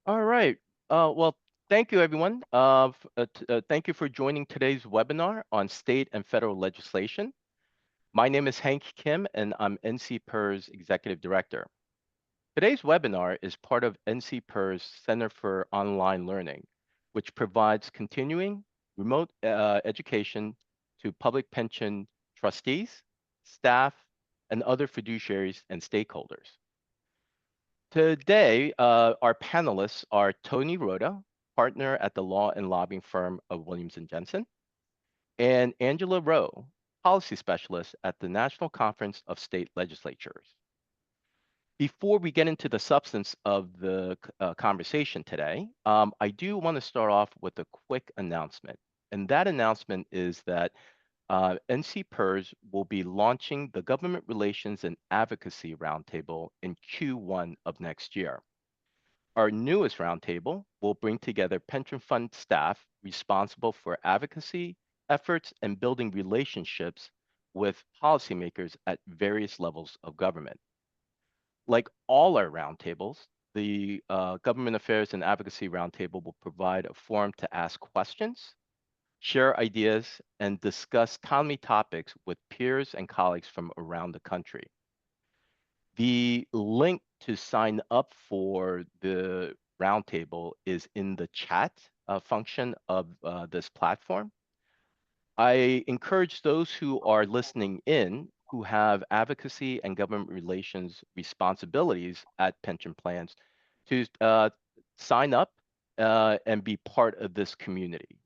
All right. Well, thank you, everyone. Thank you for joining today's webinar on state and federal legislation. My name is Hank Kim, and I'm NCPERS Executive Director. Today's webinar is part of NCPERS Center for Online Learning, which provides continuing remote education to public pension trustees, staff, and other fiduciaries and stakeholders. Today, our panelists are Tony Roda, partner at the law and lobbying firm of Williams and Jensen, and Angela Rowe, policy specialist at the National Conference of State Legislatures. Before we get into the substance of the conversation today, I do want to start off with a quick announcement. And that announcement is that NCPERS will be launching the Government Relations and Advocacy Roundtable in Q1 of next year. Our newest roundtable will bring together pension fund staff responsible for advocacy efforts and building relationships with policymakers at various levels of government. Like all our roundtables, the Government Affairs and Advocacy Roundtable will provide a forum to ask questions, share ideas, and discuss timely topics with peers and colleagues from around the country. The link to sign up for the roundtable is in the chat function of this platform. I encourage those who are listening in who have advocacy and government relations responsibilities at pension plans to sign up and be part of this community.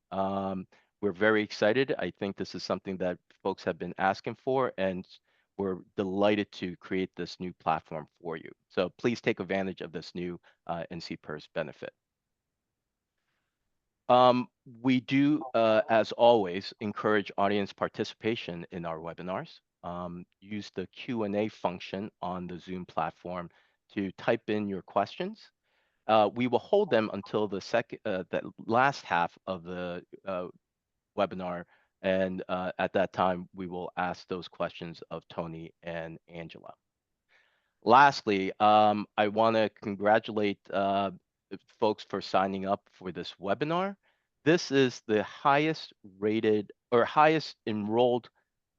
We're very excited. I think this is something that folks have been asking for, and we're delighted to create this new platform for you. So please take advantage of this new NCPERS benefit. We do, as always, encourage audience participation in our webinars. Use the Q&A function on the Zoom platform to type in your questions. We will hold them until the last half of the webinar, and at that time, we will ask those questions of Tony and Angela. Lastly, I want to congratulate folks for signing up for this webinar. This is the highest rated or highest enrolled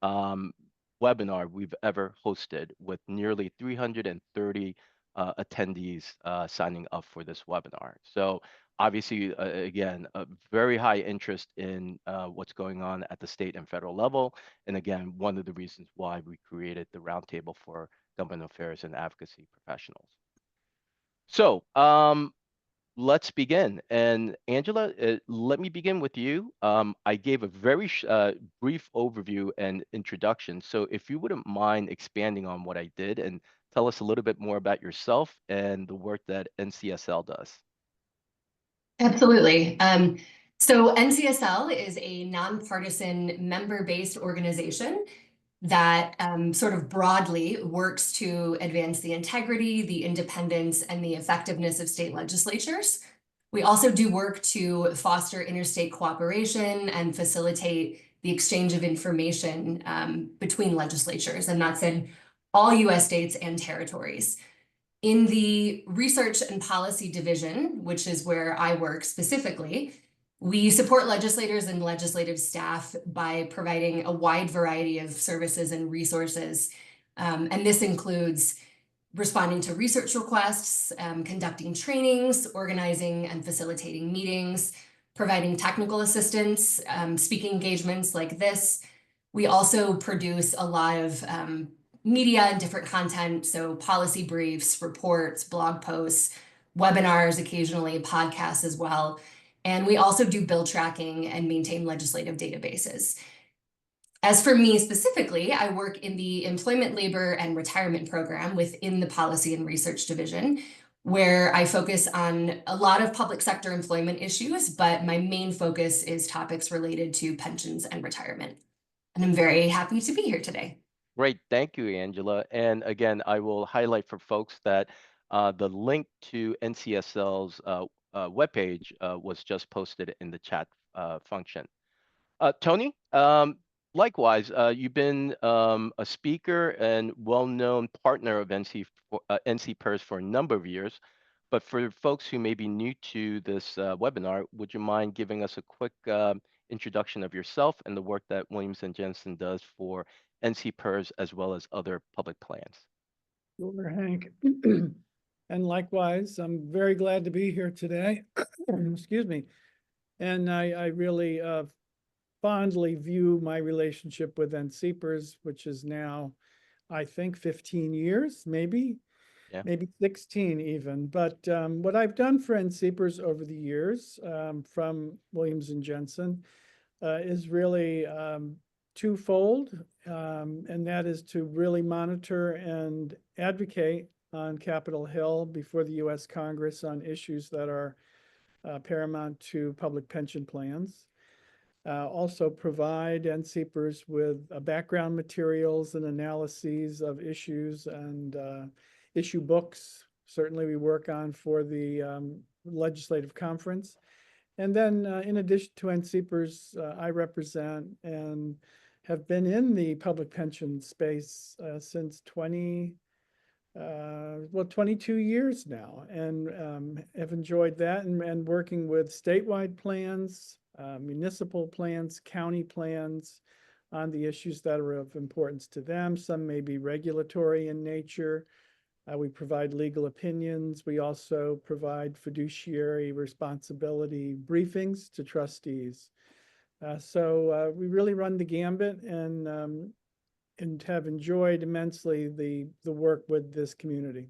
webinar we've ever hosted, with nearly 330 attendees signing up for this webinar. So obviously, again, a very high interest in what's going on at the state and federal level. And again, one of the reasons why we created the roundtable for government affairs and advocacy professionals. So let's begin. And Angela, let me begin with you. I gave a very brief overview and introduction. So if you wouldn't mind expanding on what I did and tell us a little bit more about yourself and the work that NCSL does. Absolutely. So NCSL is a nonpartisan member-based organization that sort of broadly works to advance the integrity, the independence, and the effectiveness of state legislatures. We also do work to foster interstate cooperation and facilitate the exchange of information between legislatures, and that's in all US states and territories. In the Research and Policy Division, which is where I work specifically, we support legislators and legislative staff by providing a wide variety of services and resources. And this includes responding to research requests, conducting trainings, organizing and facilitating meetings, providing technical assistance, speaking engagements like this. We also produce a lot of media and different content, so policy briefs, reports, blog posts, webinars, occasionally podcasts as well. And we also do bill tracking and maintain legislative databases. As for me specifically, I work in the Employment, Labor, and Retirement Program within the Policy and Research Division, where I focus on a lot of public sector employment issues, but my main focus is topics related to pensions and retirement. And I'm very happy to be here today. Great, thank you, Angela. And again, I will highlight for folks that the link to NCSL's webpage was just posted in the chat function. Tony, likewise, you've been a speaker and well-known partner of NCPERS for a number of years. But for folks who may be new to this webinar, would you mind giving us a quick introduction of yourself and the work that Williams and Jensen does for NCPERS as well as other public plans? Sure, Hank. And likewise, I'm very glad to be here today. Excuse me. And I really fondly view my relationship with NCPERS, which is now, I think, 15 years, maybe 16 even. But what I've done for NCPERS over the years from Williams and Jensen is really twofold, and that is to really monitor and advocate on Capitol Hill before the U.S. Congress on issues that are paramount to public pension plans. Also provide NCPERS with background materials and analyses of issues and issue books. Certainly we work on for the legislative conference. And then in addition to NCPERS, I represent and have been in the public pension space since 22 years now, and have enjoyed that and working with statewide plans, municipal plans, county plans on the issues that are of importance to them. Some may be regulatory in nature. We provide legal opinions. We also provide fiduciary responsibility briefings to trustees. So we really run the gambit and have enjoyed immensely the work with this community.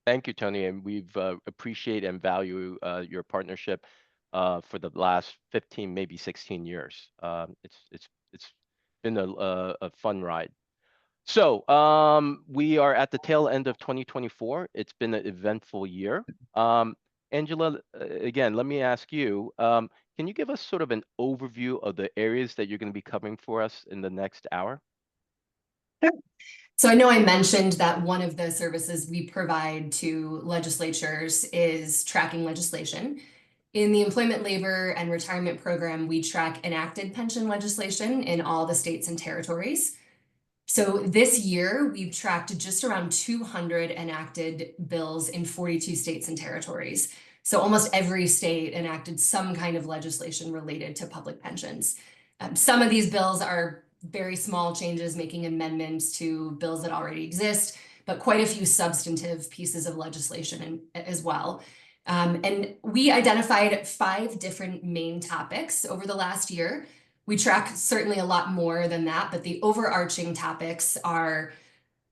Thank you, Tony, and we've appreciate and value your partnership for the last 15, maybe 16 years. It's been a fun ride. So we are at the tail end of 2024. It's been an eventful year. Angela, again, let me ask you, can you give us sort of an overview of the areas that you're going to be covering for us in the next hour? So I know I mentioned that one of the services we provide to legislatures is tracking legislation. In the Employment, Labor, and Retirement Program, we track enacted pension legislation in all the states and territories. So this year, we've tracked just around 200 enacted bills in 42 states and territories. So almost every state enacted some kind of legislation related to public pensions. Some of these bills are very small changes, making amendments to bills that already exist, but quite a few substantive pieces of legislation as well. And we identified 5 different main topics over the last year. We track certainly a lot more than that, but the overarching topics are,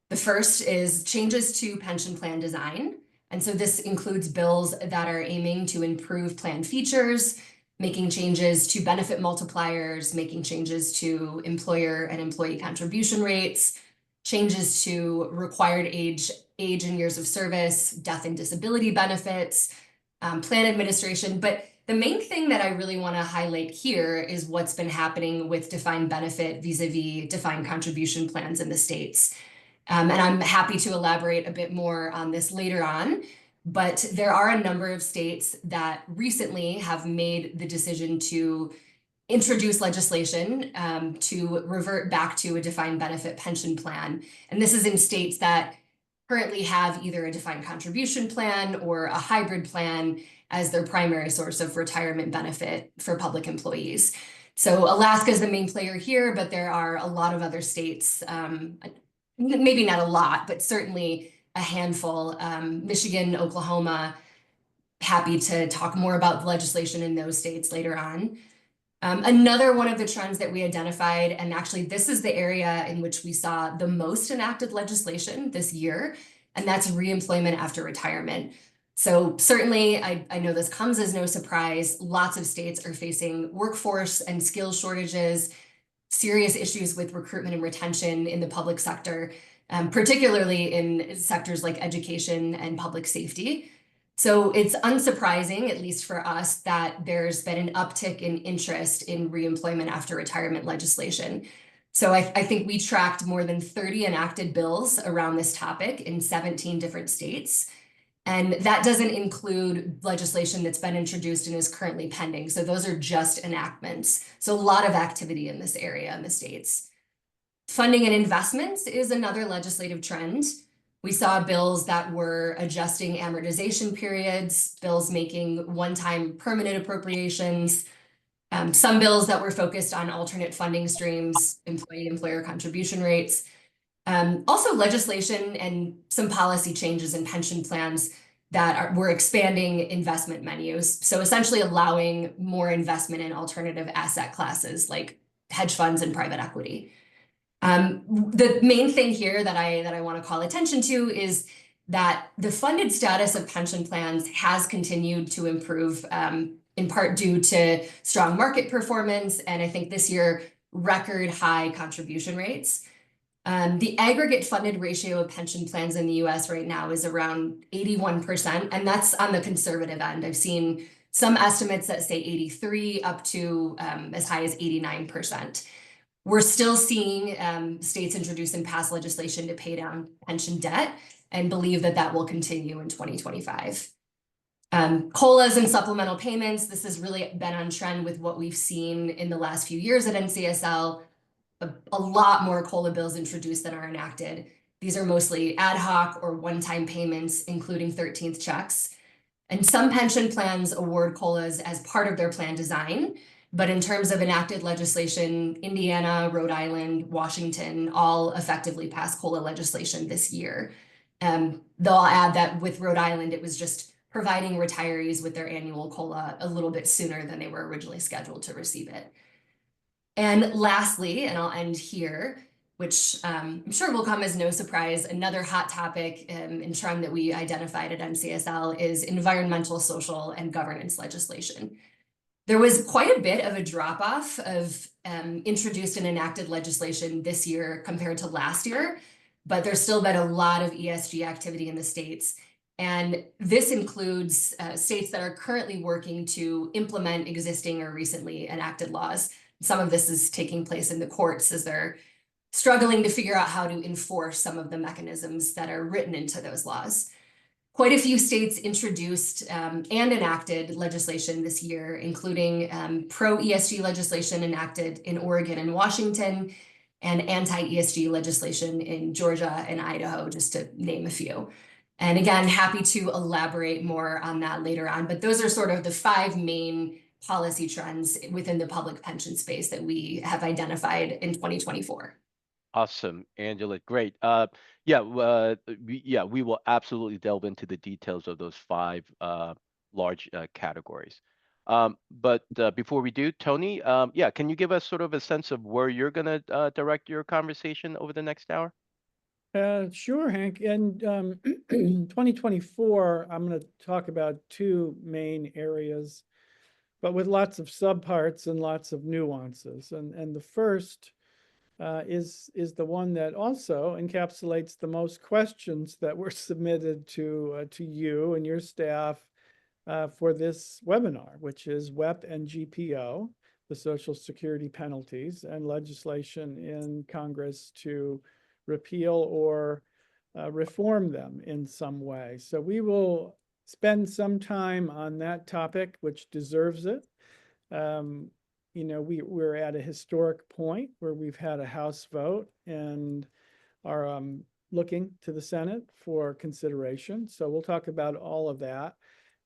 the first is changes to pension plan design. And so this includes bills that are aiming to improve plan features, making changes to benefit multipliers, making changes to employer and employee contribution rates, changes to required age and years of service, death and disability benefits, plan administration. But the main thing that I really want to highlight here is what's been happening with defined benefit vis-a-vis defined contribution plans in the states. And I'm happy to elaborate a bit more on this later on, but there are a number of states that recently have made the decision to introduce legislation to revert back to a defined benefit pension plan. And this is in states that currently have either a defined contribution plan or a hybrid plan as their primary source of retirement benefit for public employees. So Alaska is the main player here, but there are a lot of other states, maybe not a lot, but certainly a handful, Michigan, Oklahoma. Happy to talk more about the legislation in those states later on. Another one of the trends that we identified, and actually this is the area in which we saw the most enacted legislation this year, and that's reemployment after retirement. So certainly, I know this comes as no surprise, lots of states are facing workforce and skills shortages, serious issues with recruitment and retention in the public sector, particularly in sectors like education and public safety. So it's unsurprising, at least for us, that there's been an uptick in interest in reemployment after retirement legislation. So I think we tracked more than 30 enacted bills around this topic in 17 different states. And that doesn't include legislation that's been introduced and is currently pending. So those are just enactments. So a lot of activity in this area in the states. Funding and investments is another legislative trend. We saw bills that were adjusting amortization periods, bills making one-time permanent appropriations, some bills that were focused on alternate funding streams, employee-employer contribution rates, also legislation and some policy changes in pension plans that were expanding investment menus. So essentially allowing more investment in alternative asset classes like hedge funds and private equity. The main thing here that I want to call attention to is that the funded status of pension plans has continued to improve, in part due to strong market performance, and I think this year, record high contribution rates. The aggregate funded ratio of pension plans in the US right now is around 81%, and that's on the conservative end. I've seen some estimates that say 83 up to as high as 89%. We're still seeing states introduce and pass legislation to pay down pension debt and believe that that will continue in 2025. COLAs and supplemental payments, this has really been on trend with what we've seen in the last few years at NCSL. A lot more COLA bills introduced than are enacted. These are mostly ad hoc or one-time payments, including 13th checks. And some pension plans award COLAs as part of their plan design. But in terms of enacted legislation, Indiana, Rhode Island, Washington all effectively passed COLA legislation this year. Though I'll add that with Rhode Island, it was just providing retirees with their annual COLA a little bit sooner than they were originally scheduled to receive it. And lastly, and I'll end here, which I'm sure will come as no surprise, another hot topic and trend that we identified at NCSL is environmental, social, and governance legislation. There was quite a bit of a drop-off of introduced and enacted legislation this year compared to last year, but there's still been a lot of ESG activity in the states. And this includes states that are currently working to implement existing or recently enacted laws. Some of this is taking place in the courts as they're struggling to figure out how to enforce some of the mechanisms that are written into those laws. Quite a few states introduced and enacted legislation this year, including pro-ESG legislation enacted in Oregon and Washington, and anti-ESG legislation in Georgia and Idaho, just to name a few. And again, happy to elaborate more on that later on, but those are sort of the 5 main policy trends within the public pension space that we have identified in 2024. Awesome, Angela. Great. We will absolutely delve into the details of those 5 large categories. But before we do, Tony, can you give us sort of a sense of where you're going to direct your conversation over the next hour? Sure, Hank. In 2024, I'm going to talk about 2 main areas, but with lots of subparts and lots of nuances. And the first is the one that also encapsulates the most questions that were submitted to you and your staff for this webinar, which is WEP and GPO, the Social Security penalties, and legislation in Congress to repeal or reform them in some way. So we will spend some time on that topic, which deserves it. We're at a historic point where we've had a House vote and are looking to the Senate for consideration. So we'll talk about all of that.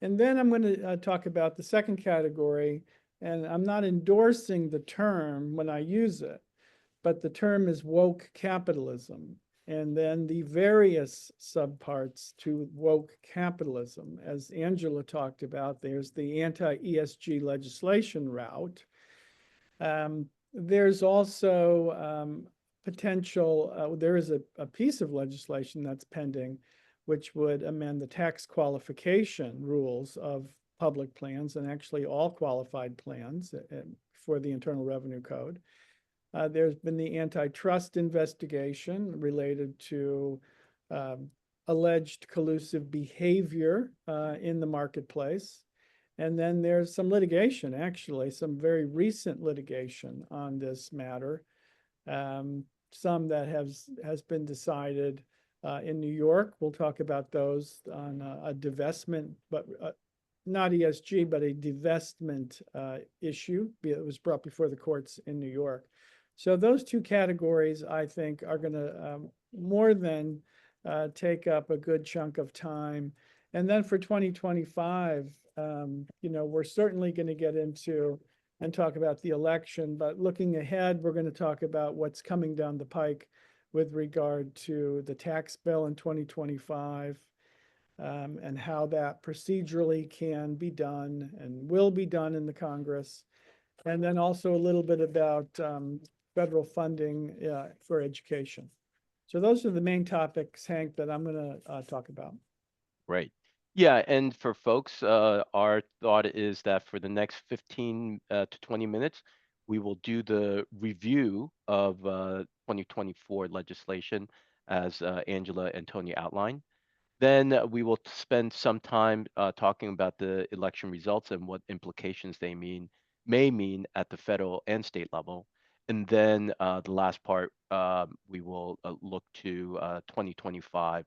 And then I'm going to talk about the second category, and I'm not endorsing the term when I use it, but the term is woke capitalism. And then the various subparts to woke capitalism, as Angela talked about, there's the anti-ESG legislation route. There's also potential, there is a piece of legislation that's pending, which would amend the tax qualification rules of public plans and actually all qualified plans for the Internal Revenue Code. There's been the antitrust investigation related to alleged collusive behavior in the marketplace. And then there's some litigation, actually, some very recent litigation on this matter. Some that has been decided in New York. We'll talk about those on a divestment, but not ESG, but a divestment issue. It was brought before the courts in New York. So those 2 categories, I think, are going to more than take up a good chunk of time. And then for 2025, we're certainly going to get into and talk about the election, but looking ahead, we're going to talk about what's coming down the pike with regard to the tax bill in 2025, and how that procedurally can be done and will be done in the Congress. And then also a little bit about federal funding for education. So those are the main topics, Hank, that I'm going to talk about. Great. Yeah, and for folks, our thought is that for the next 15 to 20 minutes, we will do the review of 2024 legislation as Angela and Tony outlined. Then we will spend some time talking about the election results and what implications they may mean at the federal and state level. And then the last part, we will look to 2025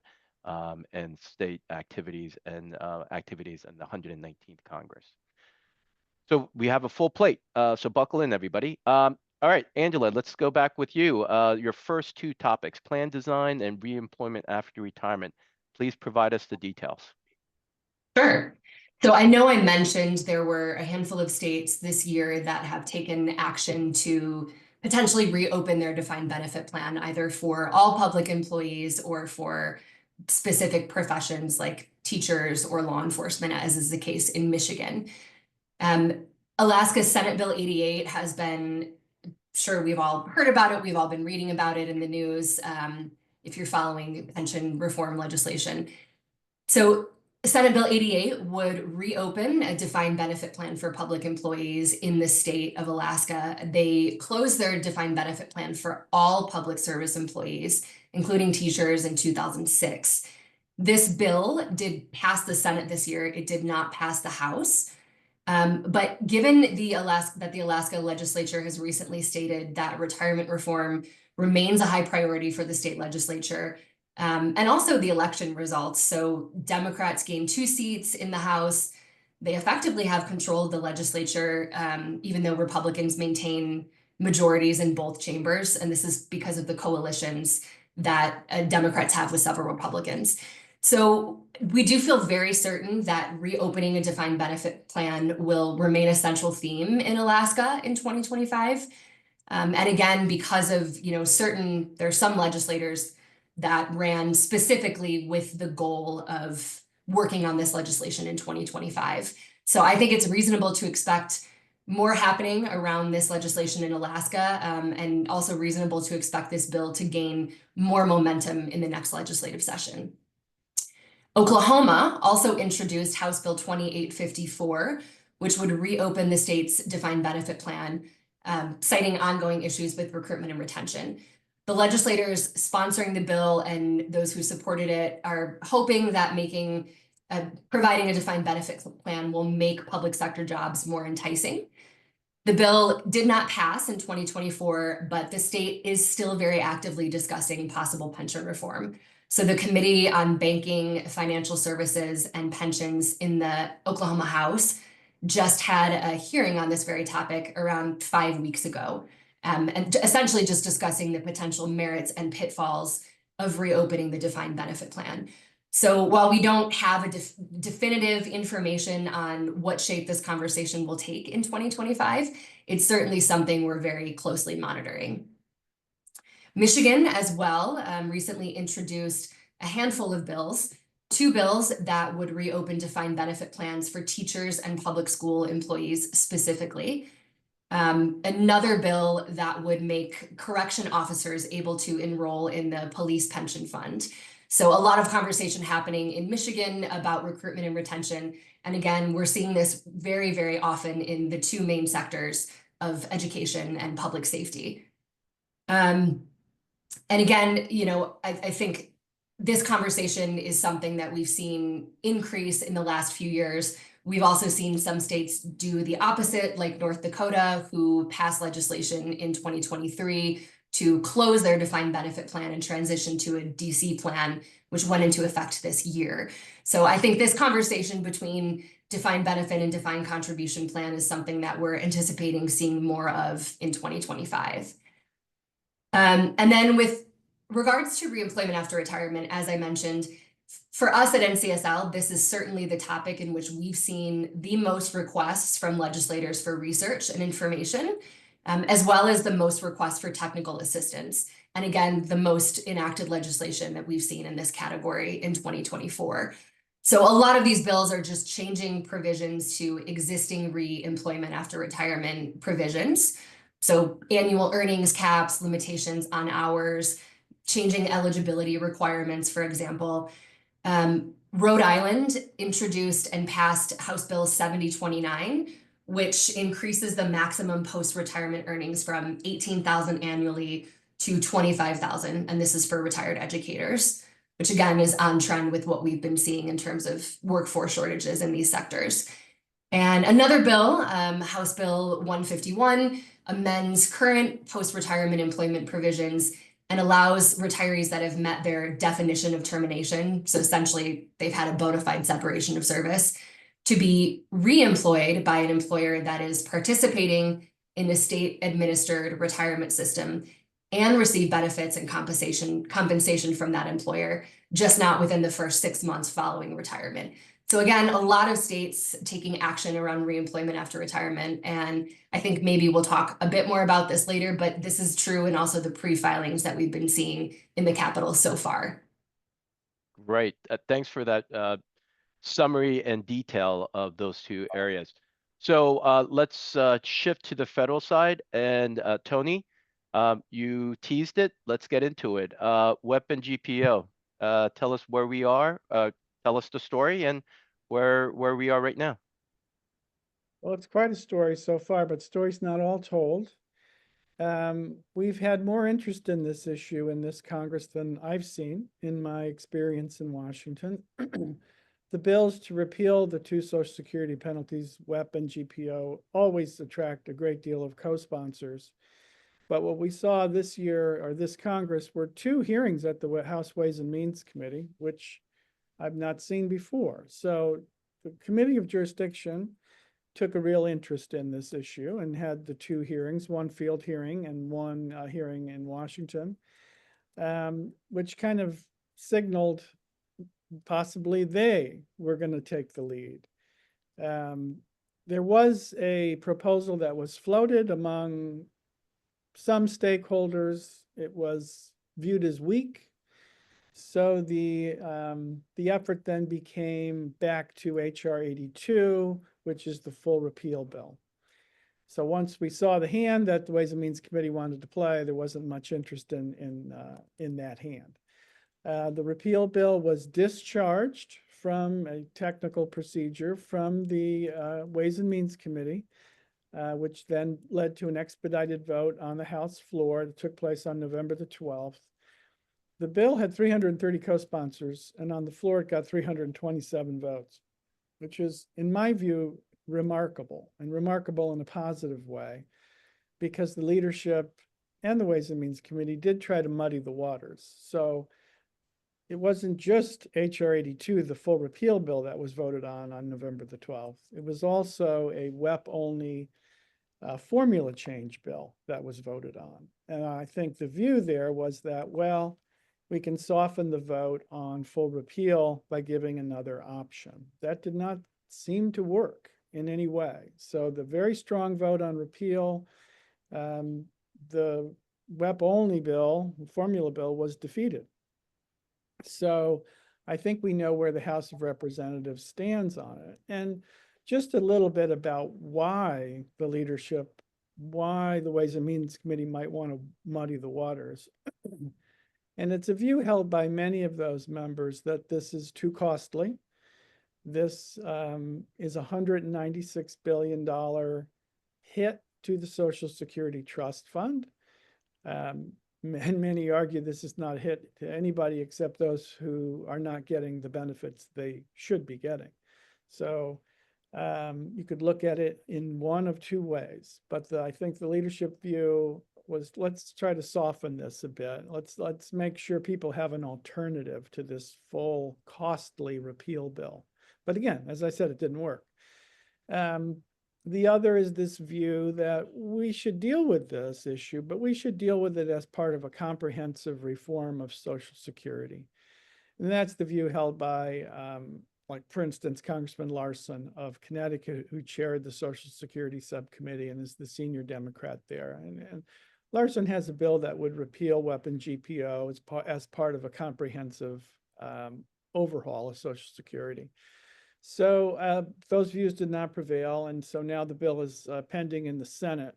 and state activities and activities in the 119th Congress. So we have a full plate. So buckle in, everybody. All right, Angela, let's go back with you. Your first two topics, plan design and reemployment after retirement. Please provide us the details. Sure. So I know I mentioned there were a handful of states this year that have taken action to potentially reopen their defined benefit plan, either for all public employees or for specific professions like teachers or law enforcement, as is the case in Michigan. Alaska's Senate Bill 88 has been, sure, we've all heard about it. We've all been reading about it in the news, if you're following pension reform legislation. So Senate Bill 88 would reopen a defined benefit plan for public employees in the state of Alaska. They closed their defined benefit plan for all public service employees, including teachers, in 2006. This bill did pass the Senate this year. It did not pass the House. But given that the Alaska legislature has recently stated that retirement reform remains a high priority for the state legislature, and also the election results. So Democrats gained 2 seats in the House. They effectively have control of the legislature, even though Republicans maintain majorities in both chambers. And this is because of the coalitions that Democrats have with several Republicans. So we do feel very certain that reopening a defined benefit plan will remain a central theme in Alaska in 2025. And again, because of, there are some legislators that ran specifically with the goal of working on this legislation in 2025. So I think it's reasonable to expect more happening around this legislation in Alaska, and also reasonable to expect this bill to gain more momentum in the next legislative session. Oklahoma also introduced House Bill 2854, which would reopen the state's defined benefit plan, citing ongoing issues with recruitment and retention. The legislators sponsoring the bill and those who supported it are hoping that providing a defined benefit plan will make public sector jobs more enticing. The bill did not pass in 2024, but the state is still very actively discussing possible pension reform. So the Committee on Banking, Financial Services, and Pensions in the Oklahoma House just had a hearing on this very topic around 5 weeks ago, and essentially just discussing the potential merits and pitfalls of reopening the defined benefit plan. So while we don't have a definitive information on what shape this conversation will take in 2025, it's certainly something we're very closely monitoring. Michigan as well recently introduced a handful of bills, 2 bills that would reopen defined benefit plans for teachers and public school employees specifically. Another bill that would make correction officers able to enroll in the police pension fund. So a lot of conversation happening in Michigan about recruitment and retention. And again, we're seeing this very, very often in the 2 main sectors of education and public safety. And again, I think this conversation is something that we've seen increase in the last few years. We've also seen some states do the opposite, like North Dakota, who passed legislation in 2023 to close their defined benefit plan and transition to a DC plan, which went into effect this year. So I think this conversation between defined benefit and defined contribution plan is something that we're anticipating seeing more of in 2025. And then with regards to reemployment after retirement, as I mentioned, for us at NCSL, this is certainly the topic in which we've seen the most requests from legislators for research and information, as well as the most requests for technical assistance. And again, the most enacted legislation that we've seen in this category in 2024. So a lot of these bills are just changing provisions to existing re-employment after retirement provisions. So annual earnings caps, limitations on hours, changing eligibility requirements, for example. Rhode Island introduced and passed House Bill 7029, which increases the maximum post-retirement earnings from $18,000 annually to $25,000, and this is for retired educators, which again is on trend with what we've been seeing in terms of workforce shortages in these sectors. And another bill, House Bill 151, amends current post-retirement employment provisions and allows retirees that have met their definition of termination, so essentially they've had a bona fide separation of service, to be re-employed by an employer that is participating in a state-administered retirement system and receive benefits and compensation from that employer, just not within the first 6 months following retirement. So again, a lot of states taking action around reemployment after retirement. And I think maybe we'll talk a bit more about this later, but this is true and also the pre-filings that we've been seeing in the Capitol so far. Right. Thanks for that summary and detail of those two areas. So let's shift to the federal side. And Tony, you teased it. Let's get into it. Weapon GPO. Tell us where we are. Tell us the story and where we are right now. Well, it's quite a story so far, but story's not all told. We've had more interest in this issue in this Congress than I've seen in my experience in Washington. The bills to repeal the 2 Social Security penalties, WEP and GPO, always attract a great deal of co-sponsors. But what we saw this year, or this Congress, were 2 hearings at the House Ways and Means Committee, which I've not seen before. So the Committee of Jurisdiction took a real interest in this issue and had the 2 hearings, one field hearing and one hearing in Washington, which kind of signaled possibly they were going to take the lead. There was a proposal that was floated among some stakeholders. It was viewed as weak. So the effort then became back to H.R. 82, which is the full repeal bill. So once we saw the hand that the Ways and Means Committee wanted to play, there wasn't much interest in that hand. The repeal bill was discharged from a technical procedure from the Ways and Means Committee, which then led to an expedited vote on the House floor that took place on November the 12th. The bill had 330 co-sponsors, and on the floor it got 327 votes, which is, in my view, remarkable, and remarkable in a positive way, because the leadership and the Ways and Means Committee did try to muddy the waters. So it wasn't just H.R. 82, the full repeal bill, that was voted on November the 12th. It was also a WEP-only formula change bill that was voted on. And I think the view there was that, well, we can soften the vote on full repeal by giving another option. That did not seem to work in any way. So the very strong vote on repeal, the WEP-only bill, formula bill, was defeated. So I think we know where the House of Representatives stands on it. And just a little bit about why the leadership, why the Ways and Means Committee might want to muddy the waters. And it's a view held by many of those members that this is too costly. This is a $196 billion hit to the Social Security Trust Fund. And many argue this is not a hit to anybody except those who are not getting the benefits they should be getting. So you could look at it in one of 2 ways. But I think the leadership view was, let's try to soften this a bit. Let's make sure people have an alternative to this full costly repeal bill. But again, as I said, it didn't work. The other is this view that we should deal with this issue, but we should deal with it as part of a comprehensive reform of Social Security. And that's the view held by, like, for instance, Congressman Larson of Connecticut, who chaired the Social Security Subcommittee and is the senior Democrat there. And Larson has a bill that would repeal weapon GPO as part of a comprehensive overhaul of Social Security. So those views did not prevail, and so now the bill is pending in the Senate.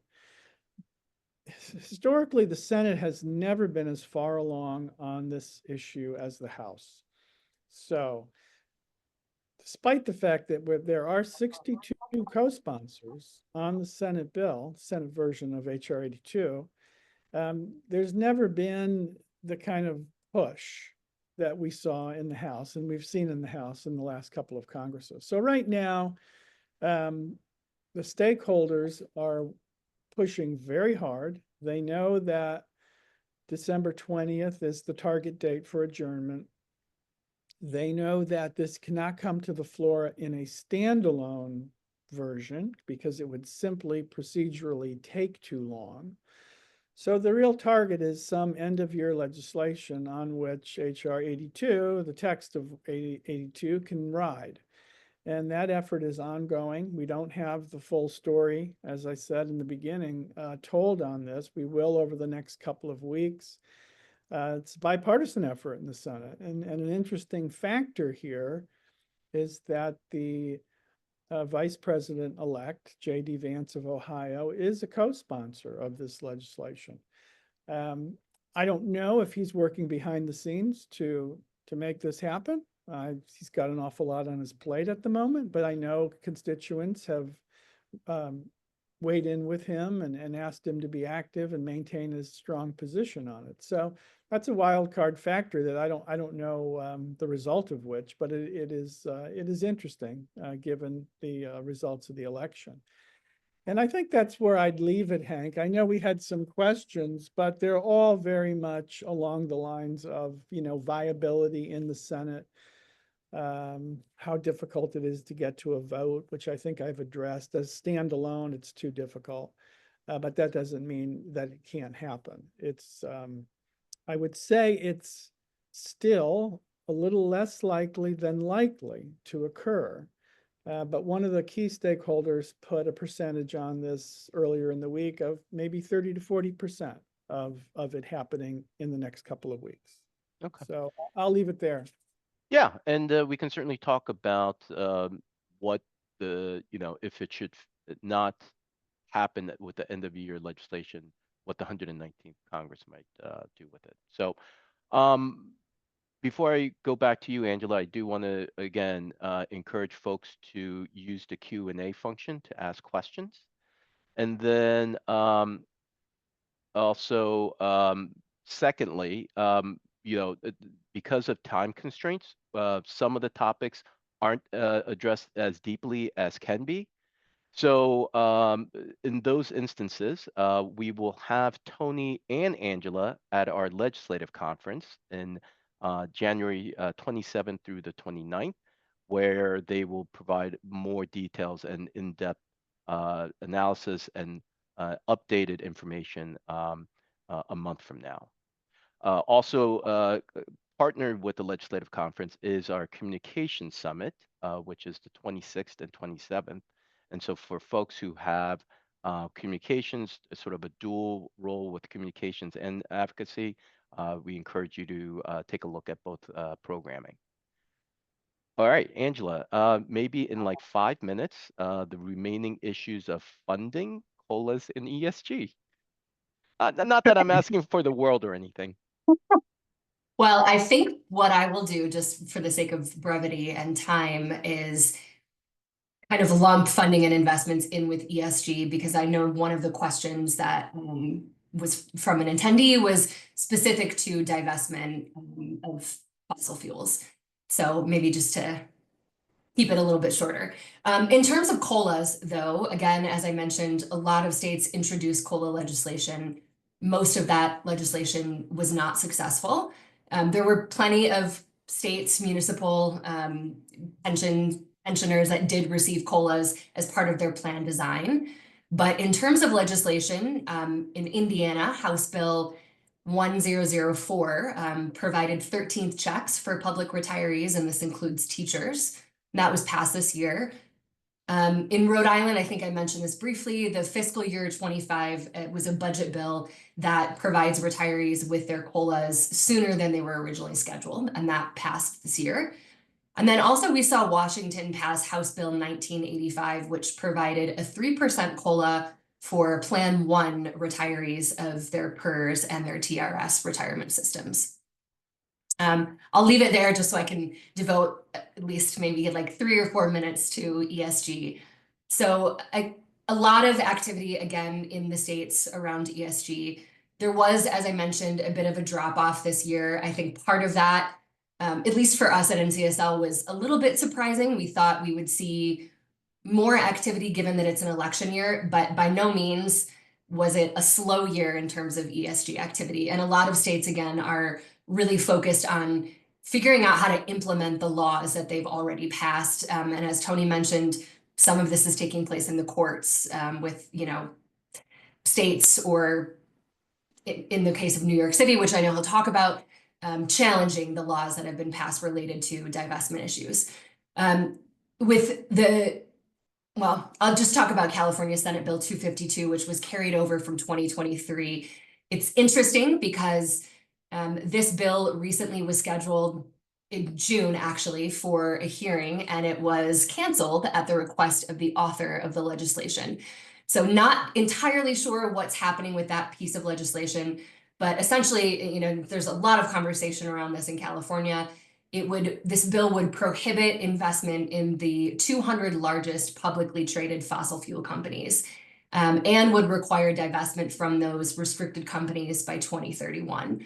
Historically, the Senate has never been as far along on this issue as the House. So despite the fact that there are 62 co-sponsors on the Senate bill, Senate version of HR 82, there's never been the kind of push that we saw in the House and we've seen in the House in the last couple of Congresses. So right now, the stakeholders are pushing very hard. They know that December 20th is the target date for adjournment. They know that this cannot come to the floor in a standalone version because it would simply procedurally take too long. So the real target is some end-of-year legislation on which HR 82, the text of 82, can ride. And that effort is ongoing. We don't have the full story, as I said in the beginning, told on this. We will over the next couple of weeks. It's a bipartisan effort in the Senate. And an interesting factor here is that the Vice President-elect, J.D. Vance of Ohio, is a co-sponsor of this legislation. I don't know if he's working behind the scenes to make this happen. He's got an awful lot on his plate at the moment, but I know constituents have weighed in with him and asked him to be active and maintain his strong position on it. So that's a wild card factor that I don't know the result of which, but it is interesting given the results of the election. And I think that's where I'd leave it, Hank. I know we had some questions, but they're all very much along the lines of, viability in the Senate, how difficult it is to get to a vote, which I think I've addressed. As standalone, it's too difficult, but that doesn't mean that it can't happen. I would say it's still a little less likely than likely to occur. But one of the key stakeholders put a percentage on this earlier in the week of maybe 30 to 40% of it happening in the next couple of weeks. Okay. So I'll leave it there. Yeah, and we can certainly talk about what if it should not happen with the end of year legislation, what the 119th Congress might do with it. So before I go back to you, Angela, I do want to, again, encourage folks to use the Q&A function to ask questions. And then also, secondly, because of time constraints, some of the topics aren't addressed as deeply as can be. So in those instances, we will have Tony and Angela at our legislative conference in January 27th through the 29th, where they will provide more details and in-depth analysis and updated information a month from now. Also, partnered with the legislative conference is our communication summit, which is the 26th and 27th. And so for folks who have communications, sort of a dual role with communications and advocacy, we encourage you to take a look at both programming. All right, Angela, maybe in like 5 minutes, the remaining issues of funding, COLAs, and ESG. Not that I'm asking for the world or anything. Well, I think what I will do, just for the sake of brevity and time, is kind of lump funding and investments in with ESG, because I know one of the questions that was from an attendee was specific to divestment of fossil fuels. So maybe just to keep it a little bit shorter. In terms of COLAs, though, again, as I mentioned, a lot of states introduced COLA legislation. Most of that legislation was not successful. There were plenty of states, municipal pension pensioners that did receive COLAs as part of their plan design. But in terms of legislation, in Indiana, House Bill 1004 provided 13th checks for public retirees, and this includes teachers. That was passed this year. In Rhode Island, I think I mentioned this briefly, the fiscal year 25 was a budget bill that provides retirees with their COLAs sooner than they were originally scheduled, and that passed this year. And then also we saw Washington pass House Bill 1985, which provided a 3% COLA for Plan 1 retirees of their PERS and their TRS retirement systems. I'll leave it there just so I can devote at least maybe like 3 or 4 minutes to ESG. So a lot of activity again in the states around ESG. There was, as I mentioned, a bit of a drop off this year. I think part of that, at least for us at NCSL, was a little bit surprising. We thought we would see more activity given that it's an election year, but by no means was it a slow year in terms of ESG activity. And a lot of states, again, are really focused on figuring out how to implement the laws that they've already passed. And as Tony mentioned, some of this is taking place in the courts with, states, or in the case of New York City, which I know he'll talk about, challenging the laws that have been passed related to divestment issues. I'll just talk about California Senate Bill 252, which was carried over from 2023. It's interesting because this bill recently was scheduled in June, actually, for a hearing, and it was canceled at the request of the author of the legislation. So not entirely sure what's happening with that piece of legislation, but essentially, there's a lot of conversation around this in California. This bill would prohibit investment in the 200 largest publicly traded fossil fuel companies, and would require divestment from those restricted companies by 2031.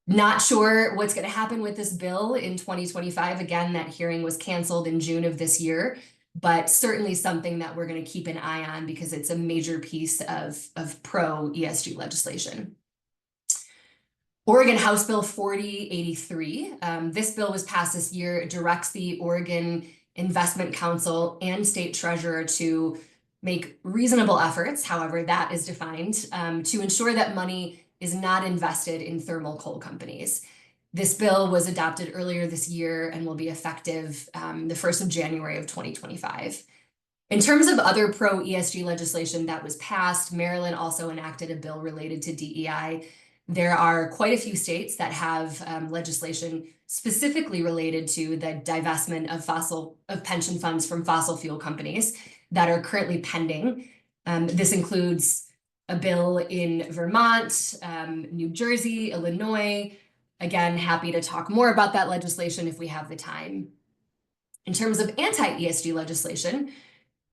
Not sure what's going to happen with this bill in 2025. Again, that hearing was canceled in June of this year, but certainly something that we're going to keep an eye on because it's a major piece of pro ESG legislation. Oregon House Bill 4083. This bill was passed this year. It directs the Oregon Investment Council and state treasurer to make reasonable efforts, however that is defined, to ensure that money is not invested in thermal coal companies. This bill was adopted earlier this year and will be effective the 1st of January of 2025. In terms of other pro ESG legislation that was passed, Maryland also enacted a bill related to DEI. There are quite a few states that have legislation specifically related to the divestment of pension funds from fossil fuel companies that are currently pending. This includes a bill in Vermont, New Jersey, Illinois. Again, happy to talk more about that legislation if we have the time. In terms of anti-ESG legislation,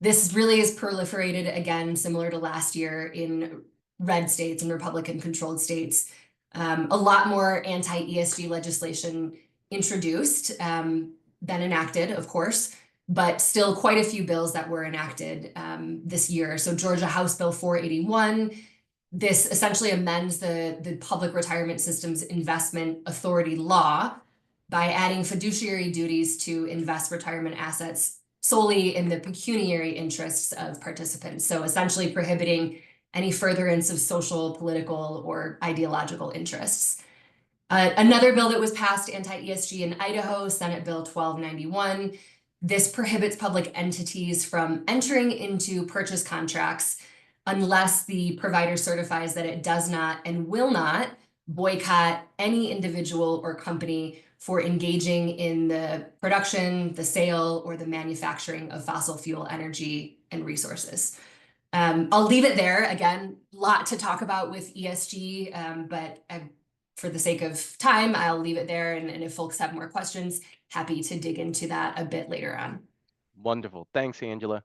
this really is proliferated, again, similar to last year in red states and Republican-controlled states. A lot more anti-ESG legislation introduced than enacted, of course, but still quite a few bills that were enacted this year. So Georgia House Bill 481, this essentially amends the Public Retirement Systems Investment Authority law by adding fiduciary duties to invest retirement assets solely in the pecuniary interests of participants. So essentially prohibiting any furtherance of social, political, or ideological interests. Another bill that was passed anti-ESG in Idaho, Senate Bill 1291. This prohibits public entities from entering into purchase contracts unless the provider certifies that it does not and will not boycott any individual or company for engaging in the production, the sale, or the manufacturing of fossil fuel energy and resources. I'll leave it there. Again, a lot to talk about with ESG, but for the sake of time, I'll leave it there. And if folks have more questions, happy to dig into that a bit later on. Wonderful. Thanks, Angela.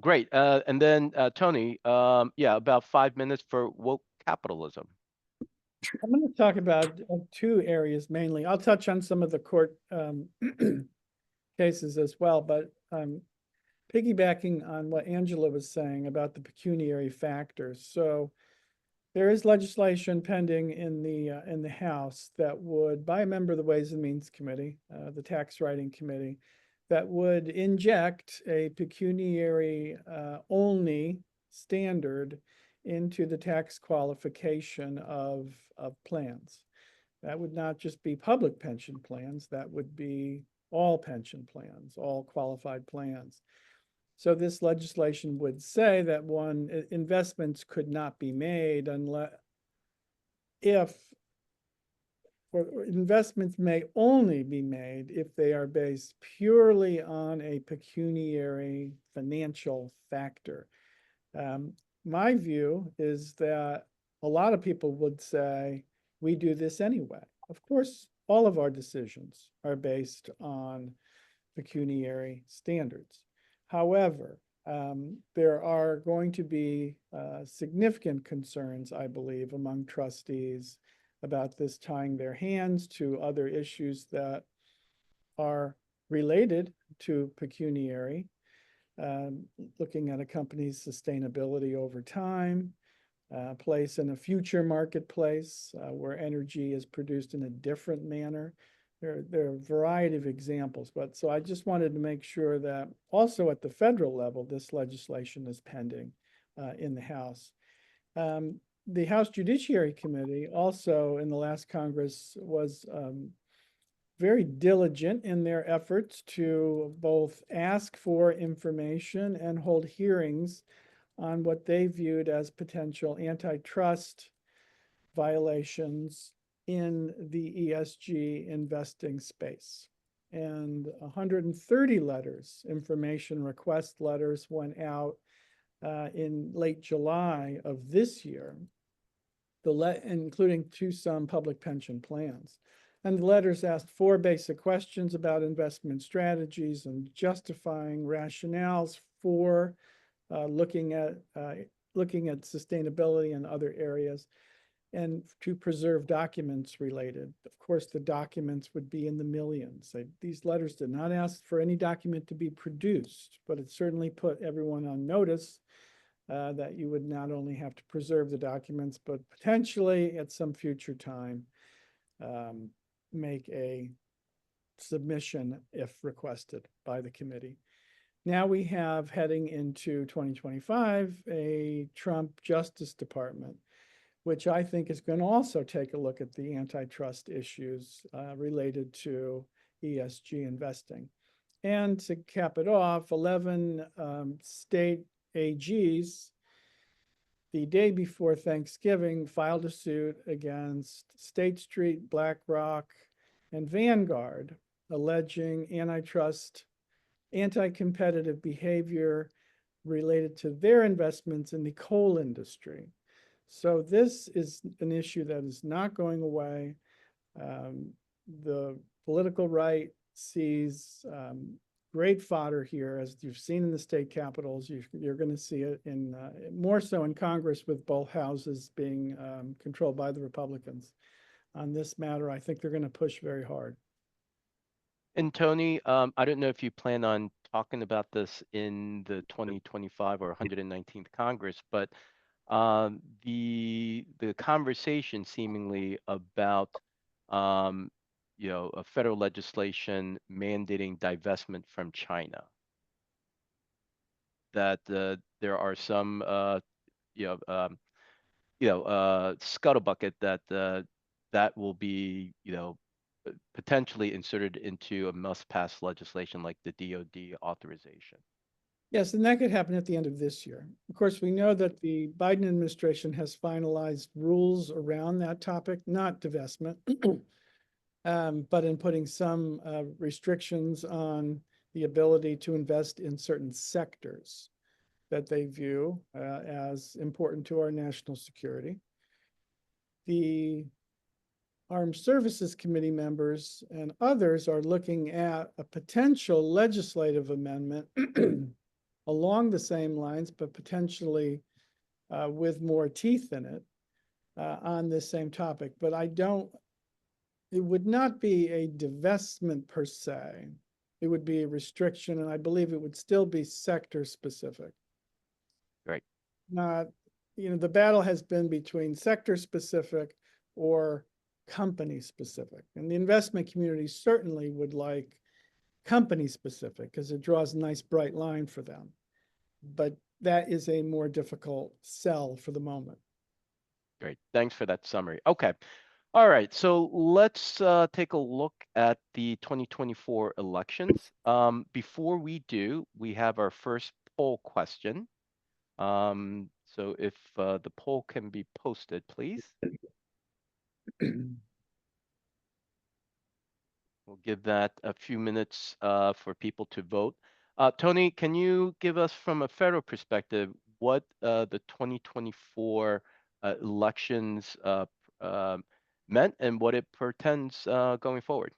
Great. And then Tony, about 5 minutes for woke capitalism. I'm going to talk about 2 areas mainly. I'll touch on some of the court cases as well, but piggybacking on what Angela was saying about the pecuniary factors. So there is legislation pending in the House that would, by a member of the Ways and Means Committee, the Tax Writing Committee, that would inject a pecuniary only standard into the tax qualification of plans. That would not just be public pension plans, that would be all pension plans, all qualified plans. So this legislation would say that investments could not be made unless or investments may only be made if they are based purely on a pecuniary financial factor. My view is that a lot of people would say, we do this anyway. Of course, all of our decisions are based on pecuniary standards. However, there are going to be significant concerns, I believe, among trustees about this tying their hands to other issues that are related to pecuniary, looking at a company's sustainability over time, place in a future marketplace where energy is produced in a different manner. There are a variety of examples, but so I just wanted to make sure that also at the federal level, this legislation is pending in the House. The House Judiciary Committee also in the last Congress was very diligent in their efforts to both ask for information and hold hearings on what they viewed as potential antitrust violations in the ESG investing space. And 130 letters, information request letters, went out in late July of this year, including to some public pension plans. And the letters asked 4 basic questions about investment strategies and justifying rationales for looking at sustainability in other areas, and to preserve documents related. Of course, the documents would be in the millions. These letters did not ask for any document to be produced, but it certainly put everyone on notice that you would not only have to preserve the documents, but potentially at some future time make a submission if requested by the committee. Now we have, heading into 2025, a Trump Justice Department, which I think is going to also take a look at the antitrust issues related to ESG investing. And to cap it off, 11 state AGs, the day before Thanksgiving, filed a suit against State Street, BlackRock, and Vanguard, alleging anti-competitive behavior related to their investments in the coal industry. So this is an issue that is not going away. The political right sees great fodder here, as you've seen in the state capitals. You're going to see it in more so in Congress, with both houses being controlled by the Republicans. On this matter, I think they're going to push very hard. And Tony, I don't know if you plan on talking about this in the 2025 or 119th Congress, but the conversation seemingly about a federal legislation mandating divestment from China, that there are some scuttlebucket that will be potentially inserted into a must-pass legislation like the DoD authorization. Yes, and that could happen at the end of this year. Of course, we know that the Biden administration has finalized rules around that topic, not divestment, but in putting some restrictions on the ability to invest in certain sectors that they view as important to our national security. The Armed Services Committee members and others are looking at a potential legislative amendment along the same lines, but potentially with more teeth in it on this same topic. But it would not be a divestment per se. It would be a restriction, and I believe it would still be sector specific. Right. Not, the battle has been between sector specific or company specific. And the investment community certainly would like company specific because it draws a nice bright line for them. But that is a more difficult sell for the moment. Great. Thanks for that summary. Okay. All right. So let's take a look at the 2024 elections. Before we do, we have our first poll question. So if the poll can be posted, please. We'll give that a few minutes for people to vote. Tony, can you give us from a federal perspective what the 2024 elections meant and what it portends going forward?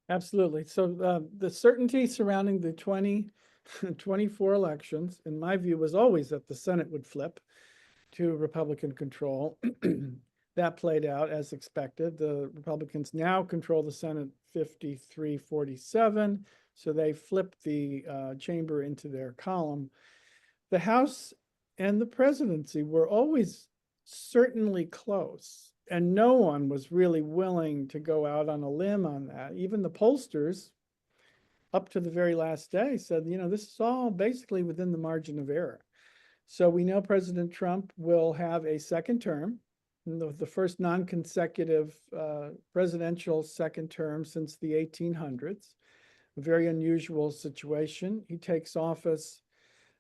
Absolutely. So the certainty surrounding the 2024 elections, in my view, was always that the Senate would flip to Republican control. That played out as expected. The Republicans now control the Senate 53-47, so they flipped the chamber into their column. The House and the presidency were always certainly close, and no one was really willing to go out on a limb on that. Even the pollsters, up to the very last day, said, you know, this is all basically within the margin of error. So we know President Trump will have a second term, the first non-consecutive presidential second term since the 1800s. A very unusual situation. He takes office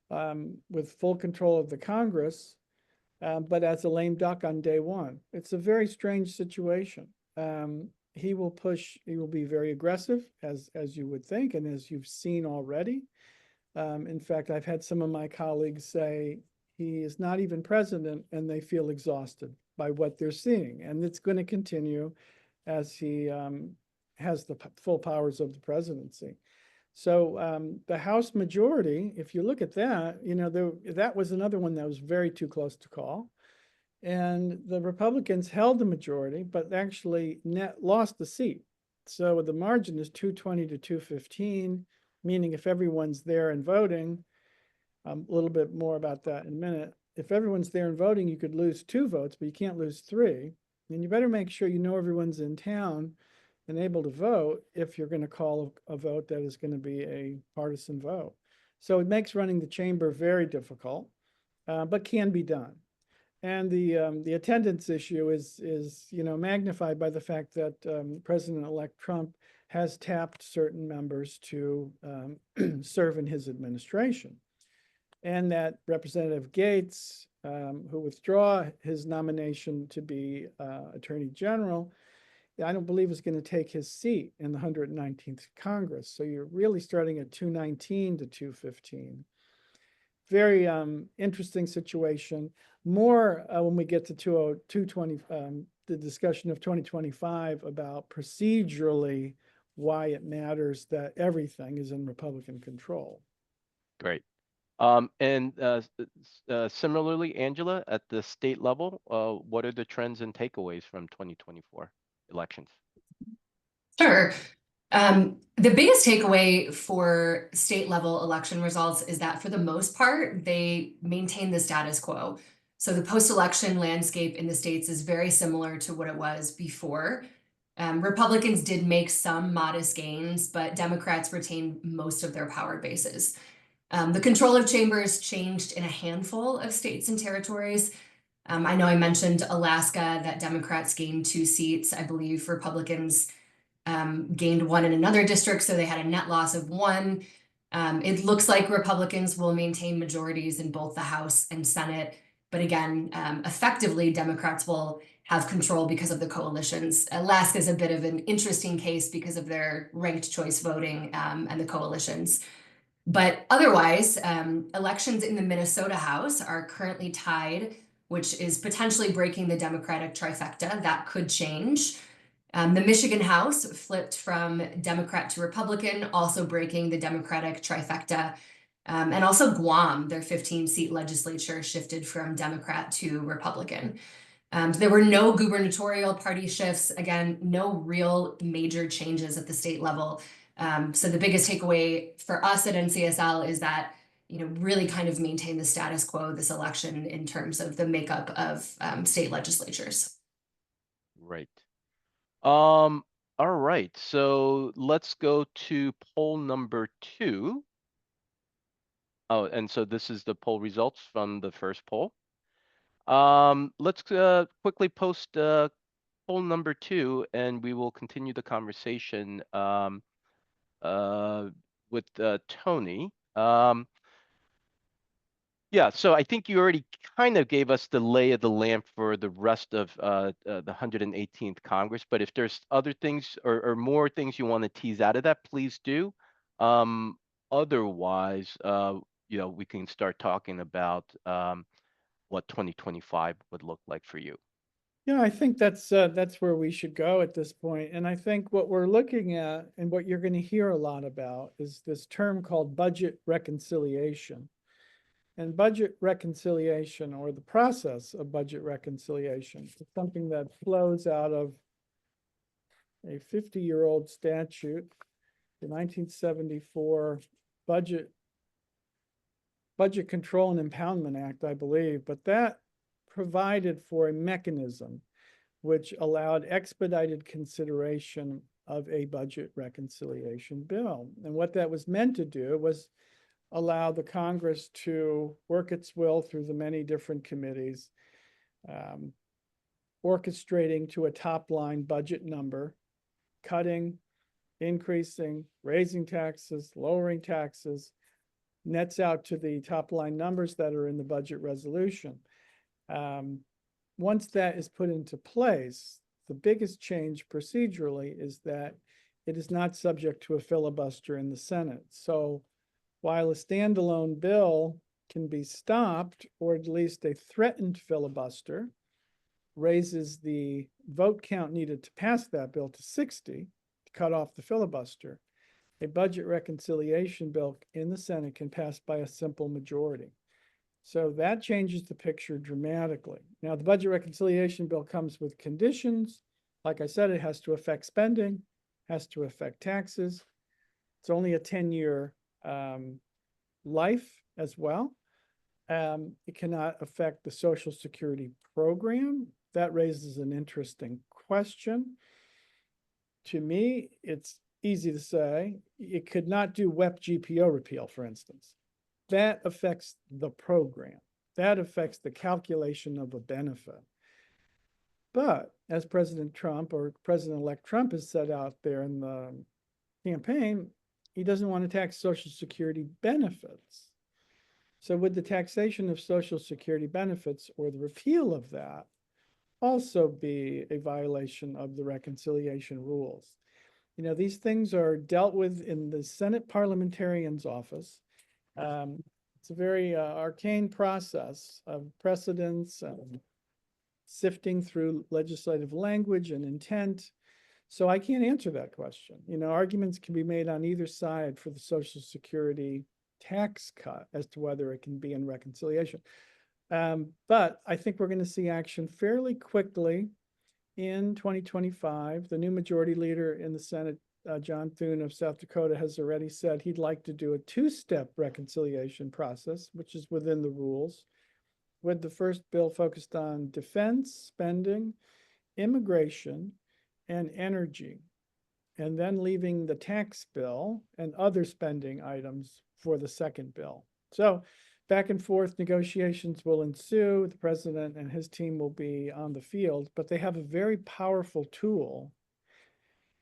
with full control of the Congress, but as a lame duck on day one. It's a very strange situation. He will be very aggressive, as you would think, and as you've seen already. In fact, I've had some of my colleagues say he is not even president and they feel exhausted by what they're seeing. And it's going to continue as he has the full powers of the presidency. So the House majority, if you look at that, you know, that was another one that was very too close to call. And the Republicans held the majority, but actually lost the seat. So the margin is 220 to 215. Meaning if everyone's there and voting, a little bit more about that in a minute. If everyone's there and voting, you could lose 2 votes, but you can't lose 3. And you better make sure you know everyone's in town and able to vote if you're going to call a vote that is going to be a partisan vote. So it makes running the chamber very difficult, but can be done. And the attendance issue is you know, magnified by the fact that President-elect Trump has tapped certain members to serve in his administration. And that Representative Gates, who withdrew his nomination to be Attorney General, I don't believe is going to take his seat in the 119th Congress. So you're really starting at 219 to 215. Very interesting situation. More when we get to 220, the discussion of 2025 about procedurally why it matters that everything is in Republican control. Great. And similarly, Angela, at the state level, what are the trends and takeaways from 2024 elections? Sure. The biggest takeaway for state level election results is that for the most part, they maintain the status quo. So the post-election landscape in the states is very similar to what it was before. Republicans did make some modest gains, but Democrats retained most of their power bases. The control of chambers changed in a handful of states and territories. I know I mentioned Alaska, that Democrats gained 2 seats. I believe Republicans gained 1 in another district, so they had a net loss of 1. It looks like Republicans will maintain majorities in both the House and Senate. But again, effectively, Democrats will have control because of the coalitions. Alaska is a bit of an interesting case because of their ranked choice voting and the coalitions. But otherwise, elections in the Minnesota House are currently tied, which is potentially breaking the Democratic trifecta. That could change. The Michigan House flipped from Democrat to Republican, also breaking the Democratic trifecta. And also Guam, their 15-seat legislature shifted from Democrat to Republican. There were no gubernatorial party shifts. Again, no real major changes at the state level. So the biggest takeaway for us at NCSL is that, you know, really kind of maintain the status quo this election in terms of the makeup of state legislatures. Right. All right, so let's go to poll number 2. Oh, and so this is the poll results from the first poll. Let's quickly post poll number 2, and we will continue the conversation with Tony. Yeah, so I think you already kind of gave us the lay of the land for the rest of the 118th Congress, but if there's other things or more things you want to tease out of that, please do. Otherwise, we can start talking about what 2025 would look like for you. Yeah, I think that's where we should go at this point. And I think what we're looking at and what you're going to hear a lot about is this term called budget reconciliation. And budget reconciliation, or the process of budget reconciliation, is something that flows out of a 50-year-old statute, the 1974 Budget Control and Impoundment Act, I believe, but that provided for a mechanism which allowed expedited consideration of a budget reconciliation bill. And what that was meant to do was allow the Congress to work its will through the many different committees, orchestrating to a top-line budget number, cutting, increasing, raising taxes, lowering taxes, nets out to the top-line numbers that are in the budget resolution. Once that is put into place, the biggest change procedurally is that it is not subject to a filibuster in the Senate. So while a standalone bill can be stopped, or at least a threatened filibuster raises the vote count needed to pass that bill to 60 to cut off the filibuster, a budget reconciliation bill in the Senate can pass by a simple majority. So that changes the picture dramatically. Now, the budget reconciliation bill comes with conditions. Like I said, it has to affect spending, has to affect taxes. It's only a 10-year life as well. It cannot affect the Social Security program. That raises an interesting question. To me, it's easy to say. It could not do WEP GPO repeal, for instance. That affects the program. That affects the calculation of a benefit. But as President Trump, or President-elect Trump, has said out there in the campaign, he doesn't want to tax Social Security benefits. So would the taxation of Social Security benefits, or the repeal of that, also be a violation of the reconciliation rules? You know, these things are dealt with in the Senate Parliamentarian's office. It's a very arcane process of precedents and sifting through legislative language and intent. So I can't answer that question. You know, arguments can be made on either side for the Social Security tax cut as to whether it can be in reconciliation. But I think we're going to see action fairly quickly in 2025. The new majority leader in the Senate, John Thune of South Dakota, has already said he'd like to do a two-step reconciliation process, which is within the rules, with the first bill focused on defense spending, immigration, and energy, and then leaving the tax bill and other spending items for the second bill. So back and forth negotiations will ensue. The president and his team will be on the field, but they have a very powerful tool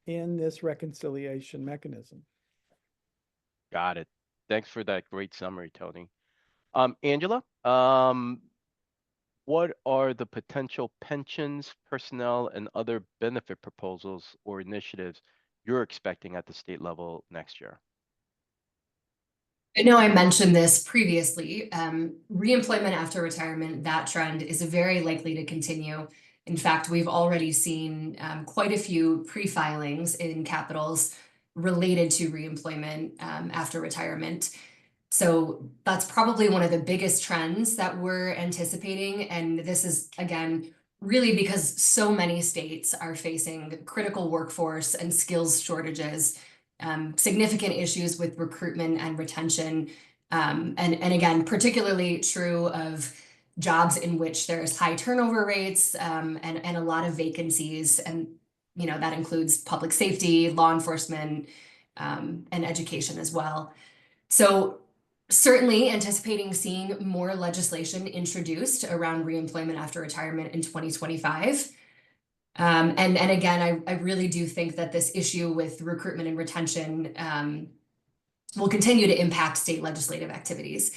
in this reconciliation mechanism. Got it. Thanks for that great summary, Tony. Angela, what are the potential pensions, personnel, and other benefit proposals or initiatives you're expecting at the state level next year? I know I mentioned this previously. Reemployment after retirement, that trend is very likely to continue. In fact, we've already seen quite a few pre-filings in capitals related to reemployment after retirement. So that's probably one of the biggest trends that we're anticipating. And this is, again, really because so many states are facing critical workforce and skills shortages, significant issues with recruitment and retention. And again, particularly true of jobs in which there's high turnover rates and a lot of vacancies. And that includes public safety, law enforcement, and education as well. So certainly anticipating seeing more legislation introduced around reemployment after retirement in 2025. And again, I really do think that this issue with recruitment and retention will continue to impact state legislative activities.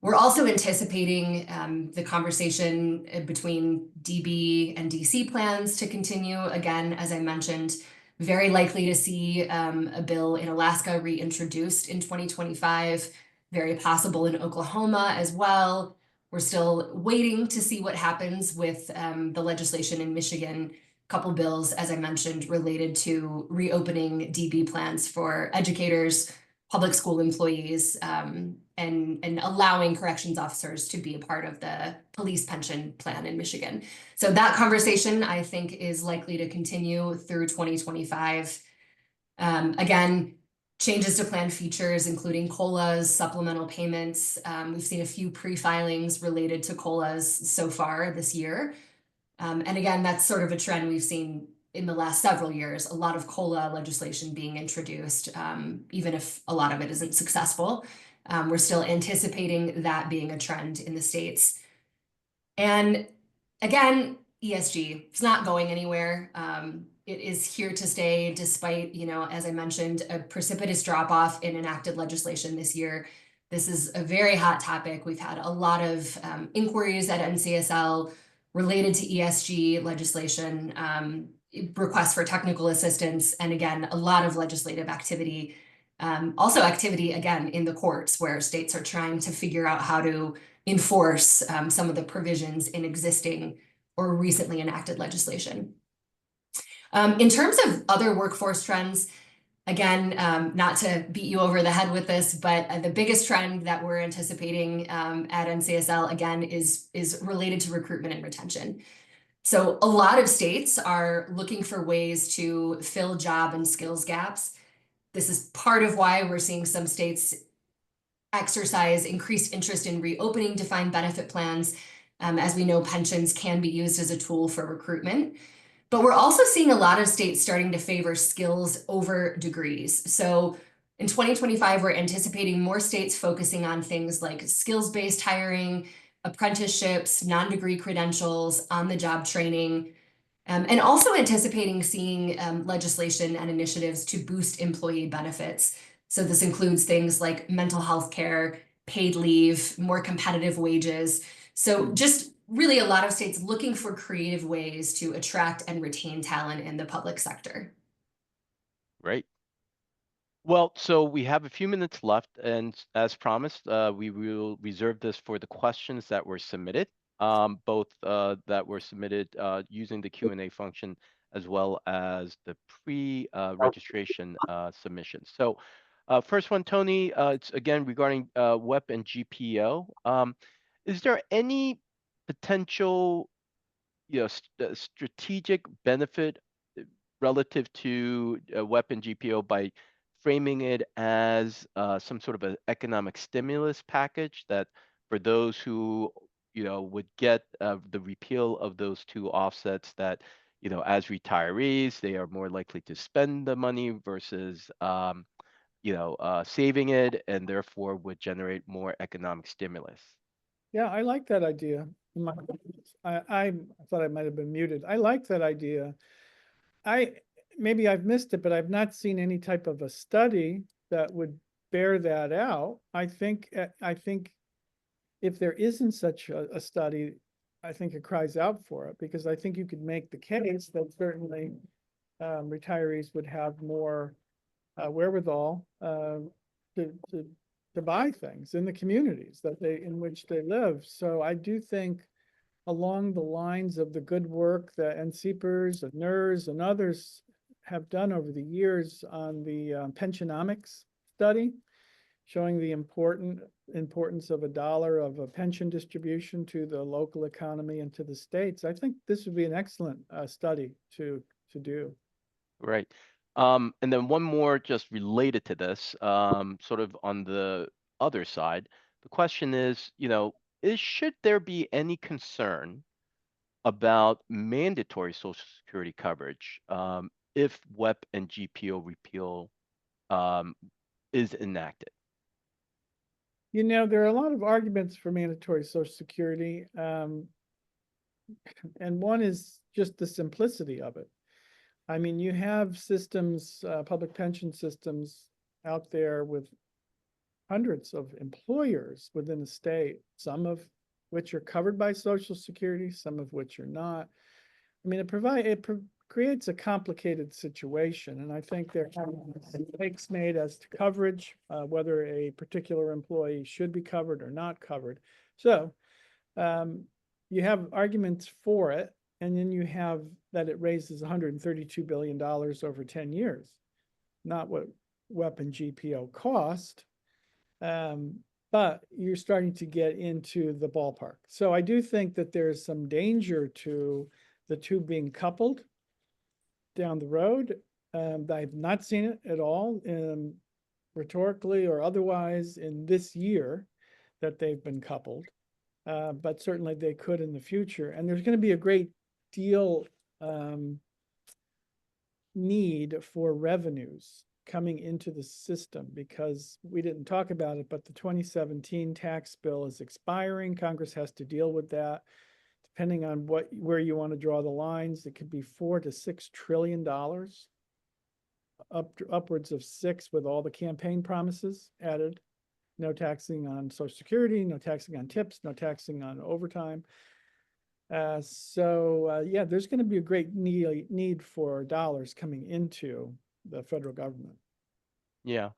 We're also anticipating the conversation between DB and DC plans to continue. Again, as I mentioned, very likely to see a bill in Alaska reintroduced in 2025, very possible in Oklahoma as well. We're still waiting to see what happens with the legislation in Michigan. A couple bills, as I mentioned, related to reopening DB plans for educators, public school employees, and allowing corrections officers to be a part of the police pension plan in Michigan. So that conversation, I think, is likely to continue through 2025. Again, changes to plan features, including COLAs, supplemental payments. We've seen a few pre-filings related to COLAs so far this year. And again, that's sort of a trend we've seen in the last several years, a lot of COLA legislation being introduced, even if a lot of it isn't successful. We're still anticipating that being a trend in the states. And again, ESG, it's not going anywhere. It is here to stay despite, as I mentioned, a precipitous drop off in enacted legislation this year. This is a very hot topic. We've had a lot of inquiries at NCSL related to ESG legislation, requests for technical assistance, and again, a lot of legislative activity. Also activity, again, in the courts where states are trying to figure out how to enforce some of the provisions in existing or recently enacted legislation. In terms of other workforce trends, again, not to beat you over the head with this, but the biggest trend that we're anticipating at NCSL, again, is related to recruitment and retention. So a lot of states are looking for ways to fill job and skills gaps. This is part of why we're seeing some states exercise increased interest in reopening defined benefit plans. As we know, pensions can be used as a tool for recruitment. But we're also seeing a lot of states starting to favor skills over degrees. So in 2025, we're anticipating more states focusing on things like skills-based hiring, apprenticeships, non-degree credentials, on-the-job training, and also anticipating seeing legislation and initiatives to boost employee benefits. So this includes things like mental health care, paid leave, more competitive wages. So just really a lot of states looking for creative ways to attract and retain talent in the public sector. Great. Well, so we have a few minutes left, and as promised, we will reserve this for the questions that were submitted, both that were submitted using the Q&A function as well as the pre-registration submissions. So first one, Tony, it's again regarding WEP and GPO. Is there any potential strategic benefit relative to WEP and GPO by framing it as some sort of an economic stimulus package that for those who would get the repeal of those two offsets, that as retirees they are more likely to spend the money versus saving it, and therefore would generate more economic stimulus? Yeah, I like that idea. I thought I might have been muted. I like that idea. Maybe I've missed it, but I've not seen any type of a study that would bear that out. I think if there isn't such a study, I think it cries out for it, because I think you could make the case that certainly retirees would have more wherewithal to buy things in the communities in which they live. So I do think, along the lines of the good work that NCPERS and NCPERS and others have done over the years on the pensionomics study, showing the importance of $1 of a pension distribution to the local economy and to the states, I think this would be an excellent study to do. Right. And then one more just related to this, sort of on the other side. The question is, should there be any concern about mandatory Social Security coverage if WEP and GPO repeal um, is enacted? You know, there are a lot of arguments for mandatory Social Security, and one is just the simplicity of it. I mean, you have systems, public pension systems out there with hundreds of employers within the state, some of which are covered by Social Security, some of which are not. I mean, it creates a complicated situation, and I think there are mistakes made as to coverage, whether a particular employee should be covered or not covered. So you have arguments for it, and then you have that it raises $132 billion over 10 years, not what WEP and GPO cost, but you're starting to get into the ballpark. So I do think that there's some danger to the two being coupled down the road. I've not seen it at all, rhetorically or otherwise, in this year that they've been coupled, but certainly they could in the future. And there's going to be a great deal need for revenues coming into the system, because we didn't talk about it, but the 2017 tax bill is expiring. Congress has to deal with that. Depending on where you want to draw the lines, it could be $4 to $6 trillion, upwards of 6 with all the campaign promises added. No taxing on Social Security, no taxing on tips, no taxing on overtime. Yeah, there's going to be a great need for dollars coming into the federal government. Yeah.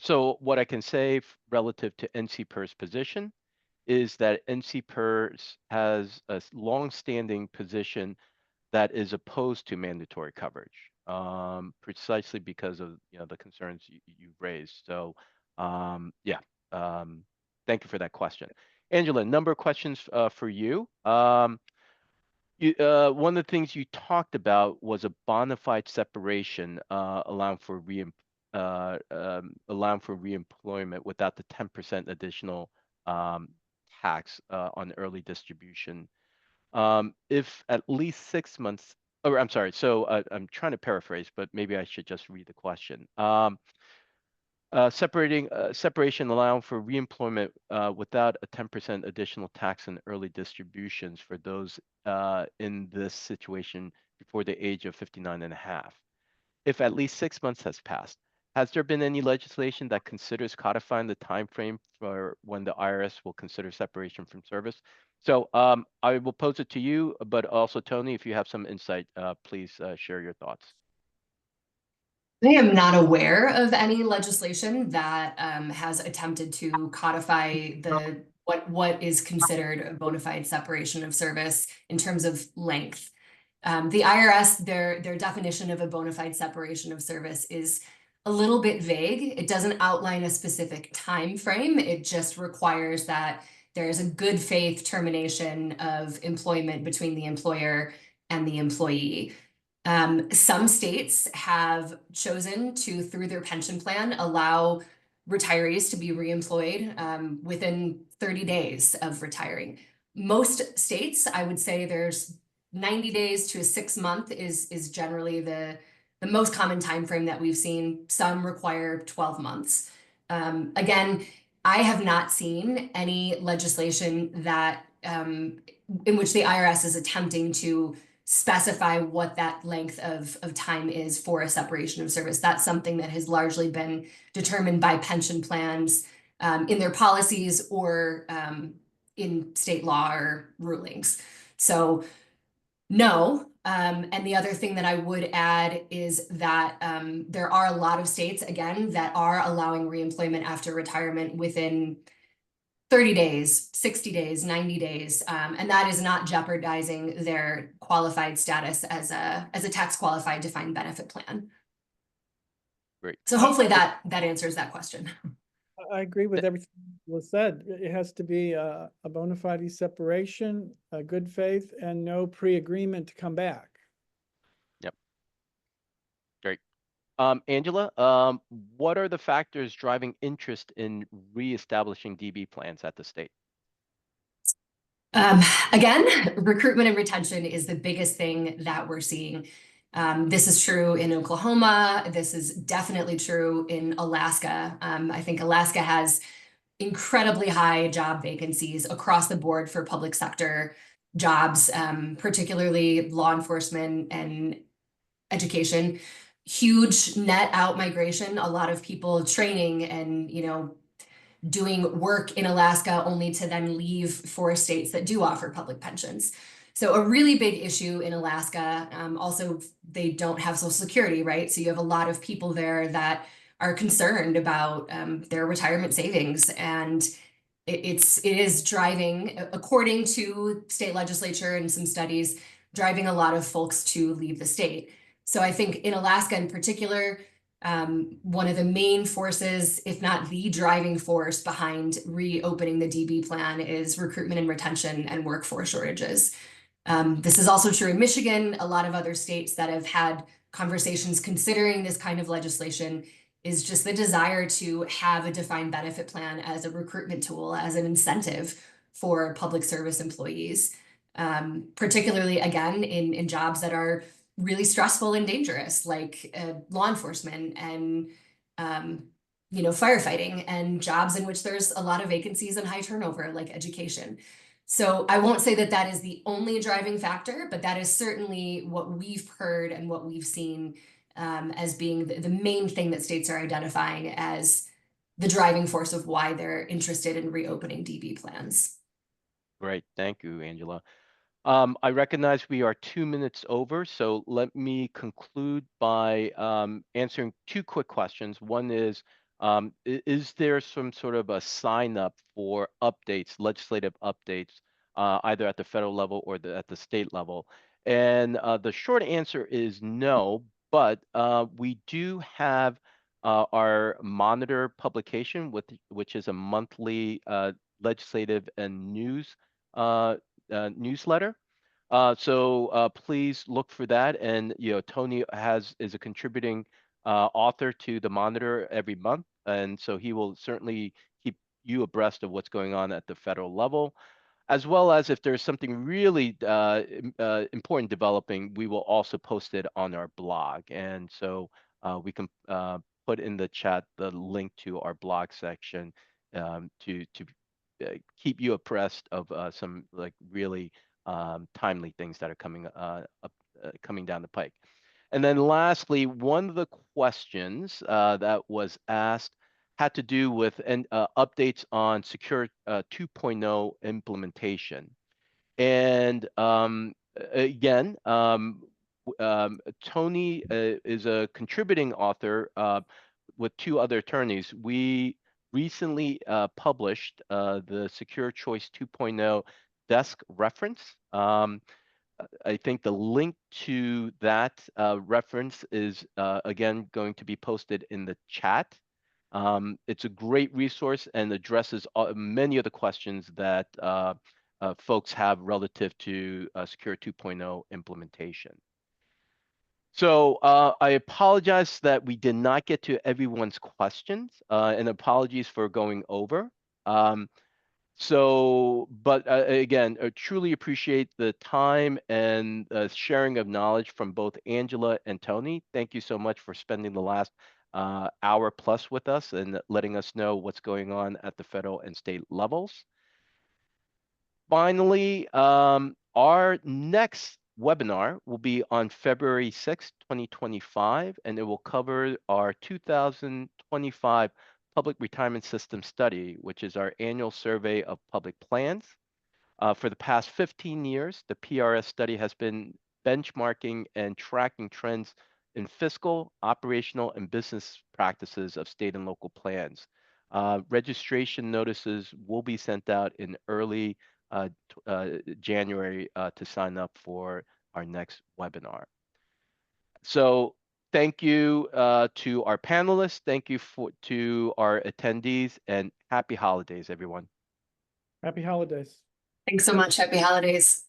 So what I can say relative to NCPERS position is that NCPERS has a long-standing position that is opposed to mandatory coverage, precisely because of the concerns you've raised. So yeah, thank you for that question. Angela, number of questions for you. One of the things you talked about was a bona fide separation, allowing for reemployment without the 10% additional tax on early distribution. If at least 6 months, or I'm sorry, so I'm trying to paraphrase, but maybe I should just read the question. Separation allowing for reemployment without a 10% additional tax on early distributions for those in this situation before the age of 59 and a half. If at least 6 months has passed, has there been any legislation that considers codifying the time frame for when the IRS will consider separation from service? So I will pose it to you, but also Tony, if you have some insight, please share your thoughts. I am not aware of any legislation that has attempted to codify what is considered a bona fide separation of service in terms of length. The IRS, their definition of a bona fide separation of service is a little bit vague. It doesn't outline a specific time frame. It just requires that there is a good faith termination of employment between the employer and the employee. Some states have chosen to, through their pension plan, allow retirees to be reemployed within 30 days of retiring. Most states, I would say there's 90 days to a 6 month is generally the most common time frame that we've seen. Some require 12 months. Again, I have not seen any legislation that in which the IRS is attempting to specify what that length of time is for a separation of service. That's something that has largely been determined by pension plans in their policies or in state law or rulings. So no. And the other thing that I would add is that there are a lot of states, again, that are allowing reemployment after retirement within 30 days, 60 days, 90 days, and that is not jeopardizing their qualified status as a tax qualified defined benefit plan. Great. So hopefully that answers that question. I agree with everything that was said. It has to be a bona fide separation, a good faith, and no pre-agreement to come back. Yep. Great. Angela, what are the factors driving interest in reestablishing DB plans at the state? Again, recruitment and retention is the biggest thing that we're seeing. This is true in Oklahoma. This is definitely true in Alaska. I think Alaska has incredibly high job vacancies across the board for public sector jobs, particularly law enforcement and education. Huge net out migration, a lot of people training and, doing work in Alaska only to then leave for states that do offer public pensions. So a really big issue in Alaska. Also, they don't have Social Security, right? So you have a lot of people there that are concerned about their retirement savings, and it is driving, according to state legislature and some studies, driving a lot of folks to leave the state. So I think in Alaska in particular, one of the main forces, if not the driving force behind reopening the DB plan, is recruitment and retention and workforce shortages. This is also true in Michigan. A lot of other states that have had conversations considering this kind of legislation is just the desire to have a defined benefit plan as a recruitment tool, as an incentive for public service employees, particularly, again, in jobs that are really stressful and dangerous, like law enforcement and firefighting, and jobs in which there's a lot of vacancies and high turnover, like education. So I won't say that that is the only driving factor, but that is certainly what we've heard and what we've seen as being the main thing that states are identifying as the driving force of why they're interested in reopening DB plans. Great. Thank you, Angela. I recognize we are 2 minutes over, so let me conclude by answering two quick questions. One is there some sort of a sign up for updates, legislative updates, either at the federal level or at the state level? And the short answer is no, but we do have our Monitor publication, which is a monthly legislative and news newsletter. So please look for that. And Tony is a contributing author to the Monitor every month, and so he will certainly keep you abreast of what's going on at the federal level, as well as if there's something really important developing, we will also post it on our blog. And so we can put in the chat the link to our blog section to keep you abreast of some like really timely things that are coming down the pike. And then lastly, one of the questions that was asked had to do with updates on Secure 2.0 implementation. And again, Tony is a contributing author with two other attorneys. We recently published the Secure Choice 2.0 desk reference. I think the link to that reference is, again, going to be posted in the chat. It's a great resource and addresses many of the questions that folks have relative to Secure 2.0 implementation. So I apologize that we did not get to everyone's questions, and apologies for going over. But again, I truly appreciate the time and sharing of knowledge from both Angela and Tony. Thank you so much for spending the last hour plus with us and letting us know what's going on at the federal and state levels. Finally, our next webinar will be on February 6, 2025, and it will cover our 2025 Public Retirement System Study, which is our annual survey of public plans. For the past 15 years, the PRS study has been benchmarking and tracking trends in fiscal, operational, and business practices of state and local plans. Registration notices will be sent out in early January to sign up for our next webinar. So thank you to our panelists. Thank you to our attendees, and happy holidays, everyone. Happy holidays. Thanks so much. Happy holidays.